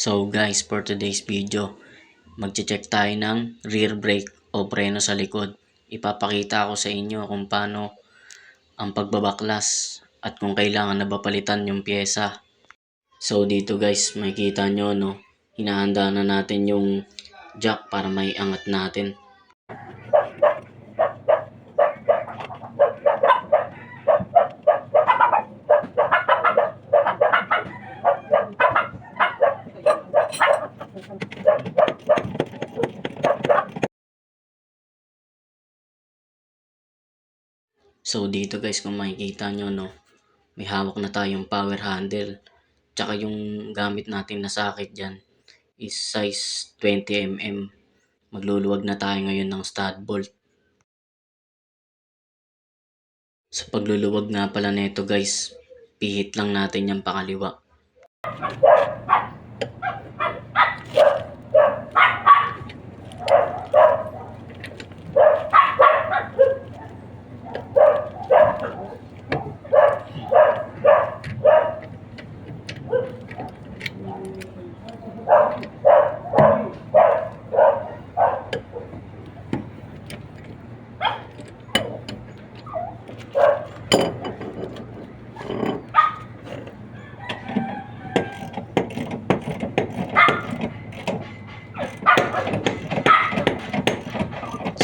So guys, for today's video, magche-check tayo ng rear brake o preno sa likod. Ipapakita ko sa inyo kung paano ang pagbabaklas at kung kailangan na ba palitan yung pyesa. So dito guys, makikita nyo no, hinahanda na natin yung jack para may angat natin. So dito guys, kung makikita nyo no, may hawak na tayong power handle. Tsaka yung gamit natin na socket dyan is size 20mm. Magluluwag na tayo ngayon ng stud bolt. Sa pagluluwag nga pala nito guys, pihit lang natin yung pakaliwa.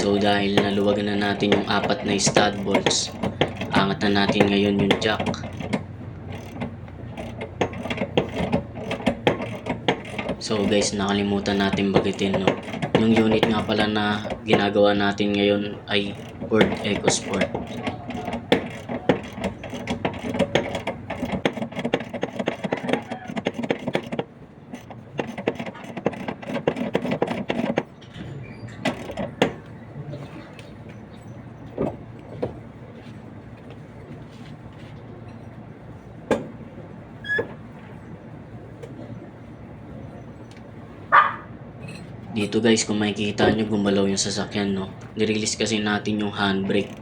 So dahil naluwagan na natin yung apat na stud bolts, angat na natin ngayon yung jack. So guys, nakalimutan natin bagitin no. Yung unit nga pala na ginagawa natin ngayon ay Ford EcoSport. Dito guys, kung makikita nyo gumalaw yung sasakyan no, nirelease kasi natin yung handbrake.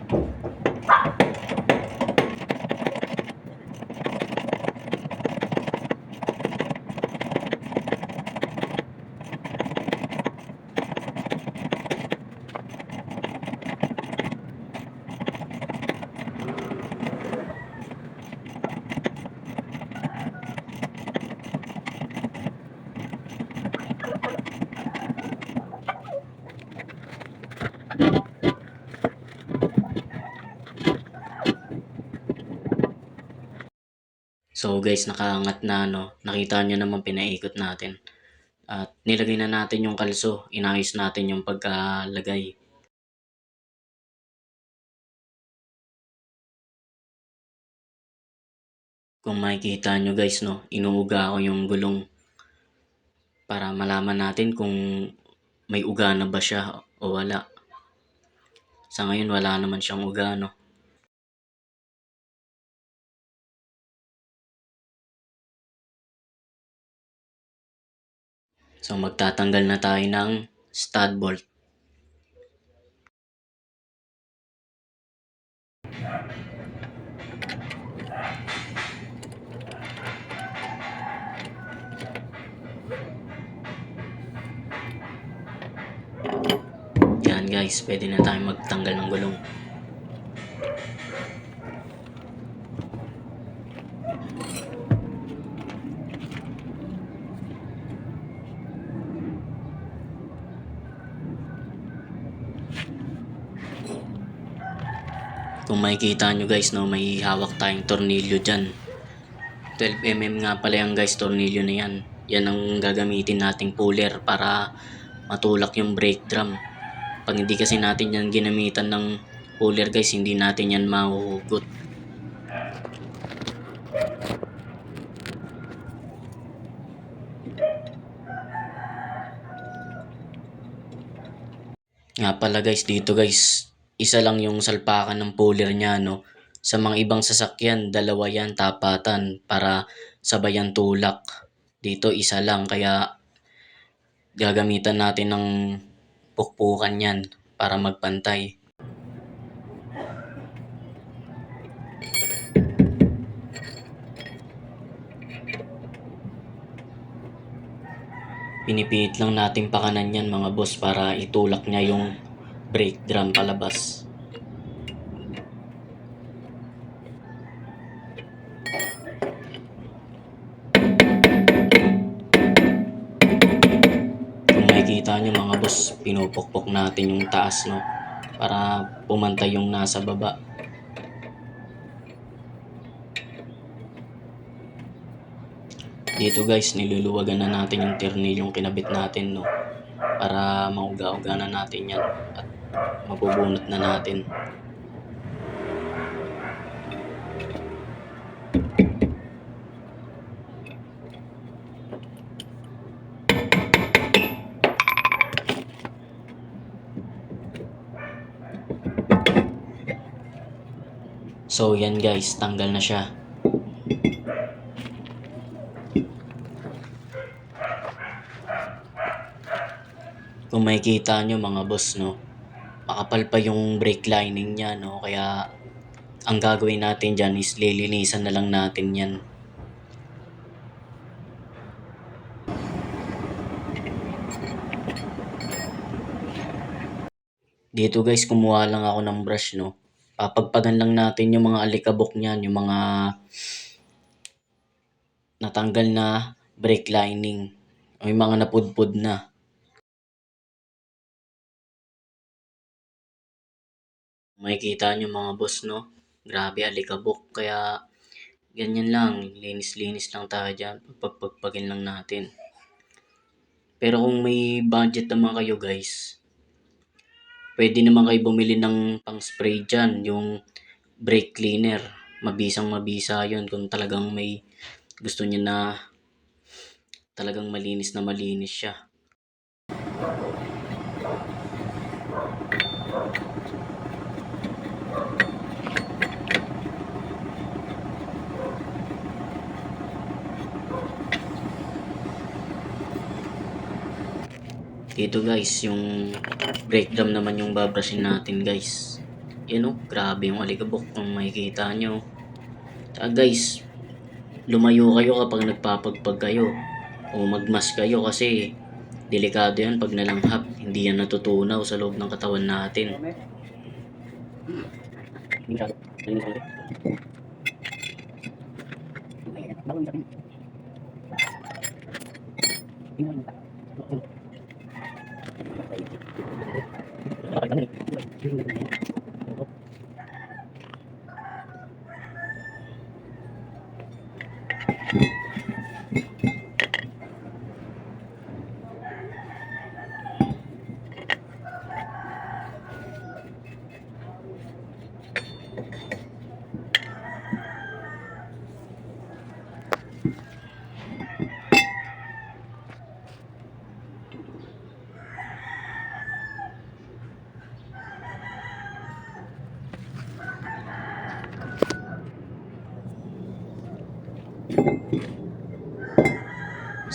So guys, nakaangat na no. Nakita nyo naman pinaikot natin. At nilagay na natin yung kalso. Inayos natin yung pagkalagay. Kung makikita nyo guys no, inuuga ko yung gulong para malaman natin kung may uga na ba siya o wala. Sa ngayon wala naman siyang uga no. So magtatanggal na tayo ng stud bolt. Yan guys, pwede na tayo magtanggal ng gulong. Kung makikita nyo guys no, may hawak tayong tornilyo dyan. 12mm nga pala yung guys, tornilyo na yan. Yan ang gagamitin nating puller para matulak yung brake drum. Pag hindi kasi natin yan ginamitan ng puller guys, hindi natin yan mahuhugot. Nga pala guys, dito guys, isa lang yung salpakan ng puller niya no. Sa mga ibang sasakyan, dalawa yan tapatan para sabayan tulak. Dito isa lang, kaya gagamitan natin ng pukpukan yan para magpantay. Pinipilit lang natin pakanan yan mga boss para itulak niya yung brake drum palabas. Kung makikita nyo mga boss, pinupukpok natin yung taas, no, para pumantay yung nasa baba. Dito guys, niluluwagan na natin yung tornilyong kinabit natin, no, para mauga-uga na natin yan at mabubunot na natin. So yan guys, tanggal na siya. Kung makikita nyo mga boss, no, makapal pa yung brake lining niya, no, kaya ang gagawin natin dyan is lilinisan na lang natin yan. Dito guys, kumuha lang ako ng brush, no. Papagpagan lang natin yung mga alikabok niyan, yung mga natanggal na brake lining o yung mga napudpud na. Makikita nyo mga boss, no, grabe alikabok, kaya ganyan lang, linis-linis lang tayo dyan, pagpagpagin lang natin. Pero kung may budget naman kayo guys, pwede naman kayo bumili ng pang spray dyan, yung brake cleaner. Mabisang mabisa yun kung talagang may gusto niya na talagang malinis na malinis siya. Dito guys, yung brake drum naman yung babrushin natin guys. Yan o, grabe yung alikabok kung makikita nyo. Tsaka guys, lumayo kayo kapag nagpapagpag kayo o magmask kayo kasi delikado yan pag nalanghap. Hindi yan natutunaw sa loob ng katawan natin.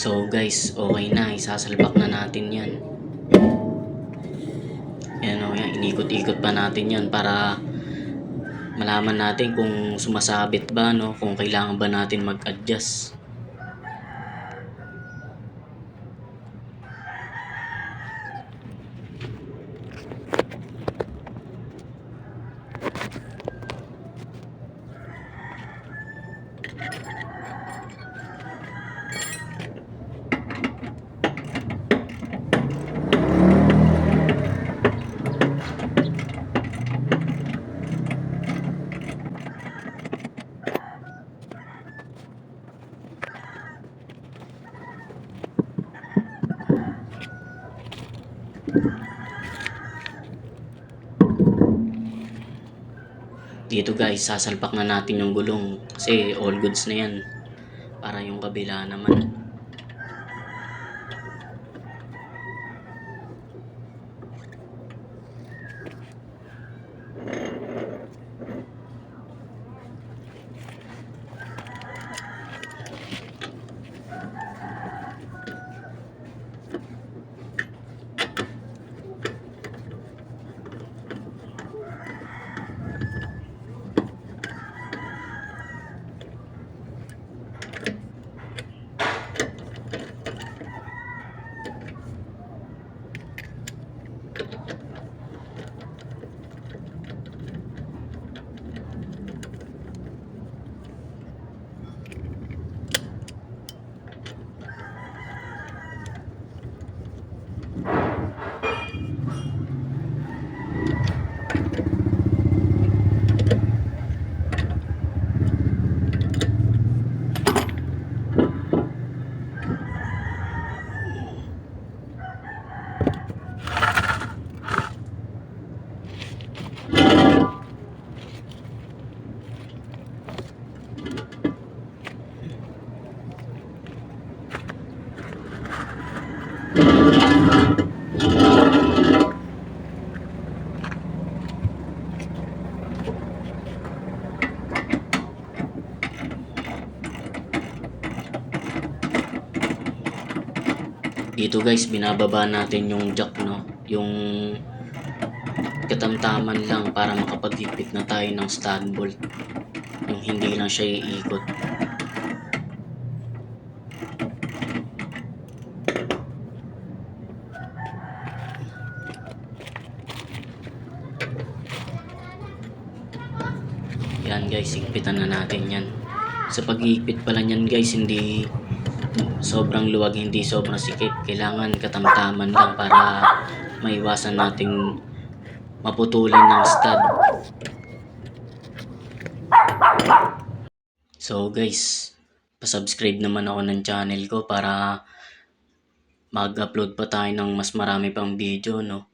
So guys, okay na, isasalpak na natin yan. Yan o, yan, inikot-ikot pa natin yan para malaman natin kung sumasabit ba, no, kung kailangan ba natin mag-adjust. Dito guys, sasalpak na natin yung gulong kasi all goods na yan para yung kabila naman. Dito guys, binababa natin yung jack, no? Yung katamtaman lang para makapagigpit na tayo ng stud bolt. Yung hindi lang siya iikot. Yan guys, higpitan na natin yan. Sa pag-iigpit pala niyan guys, hindi sobrang luwag, hindi sobrang sikip. Kailangan katamtaman lang para maiwasan nating maputulan ng stud. So guys, pasubscribe naman ako ng channel ko para mag-upload pa tayo ng mas marami pang video, no?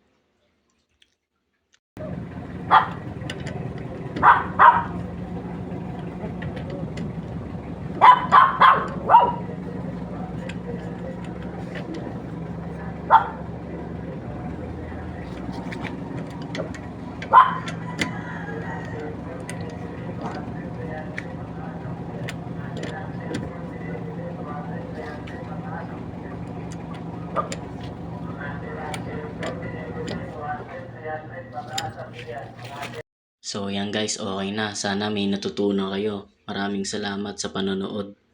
So yan guys, okay na. Sana may natutunan kayo. Maraming salamat sa panonood.